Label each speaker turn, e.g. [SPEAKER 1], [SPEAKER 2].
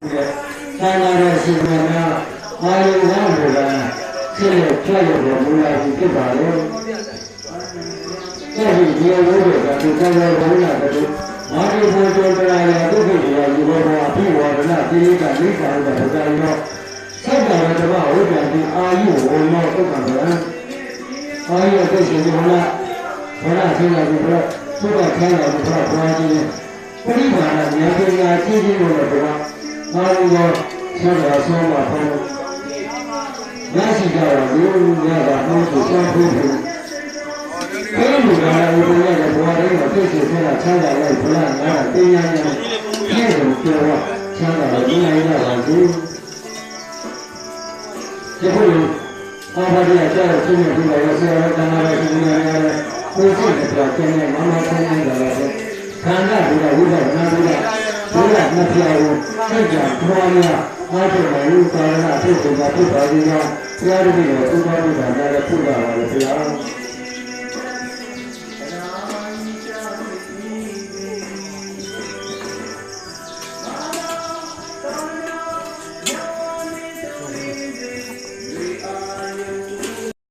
[SPEAKER 1] သာနာရဲ့ရှင်မနာအာယုဝံဘုရားဖြစ်ရဖြတ်ရတဲ့မူလကြီးဖြစ်ပါလေအဲဒီဒီလိုလိုကဒီကံတော်ဘုရားတို့မာရိဘောကျော်တရားရဒုက္ခတရားဒီဘောအဖြစ်ဝါဒနာတိရိကမိစ္ဆာဥဒ္ဒရာရောဆက်တာတဘာဝိပ္ပံဒီအာယုဝေမောတုတ်ကံဗံအာယုသိရှင်ဒီမလားဘုရားဆင်းရဲဒီဘုရားသုဘချမ်းသာဒီဘုရားဘုရားကြီးပရိမာဏဉာဏ်ပညာကြီးကြီးလို့ဘုရားမာရိဘောဆက်တာဆုံးမှာဘုရားရရှိကြတော့ဒီလိုရတာဘုရားကိုစောင့်ဖို့အဲ့ဒီကလည်းဘုရားရဲ့ဘဝတိုင်းမှာပြည့်စုံတဲ့ချမ်းသာရဲ့ဘုရားငါးတင်ညာညာပြည့်စုံပြောတော့ချမ်းသာရဲ့ဉာဏ်ရပါစေဒီလိုအာဘာဒီအကျတော့သူ့ရဲ့ဒီလိုဆရာတော်ကနာရဲ့ဒီလိုရတယ်ကိုယ်စိတ်ကကျင်းနေမမဆန်းနေတာလေခန္ဓာဘုရားဝိပဿနာဘုရားမပြောင်းစိတ်ကြခေါ်ရအားထုတ်တယ်လူသာရဏဖြစ်နေတာဖြစ်ပါသေးတယ်ဘုရားတပည့်တော်သုဘဝိဒါနလည်းပြုတာပါလေဘုရား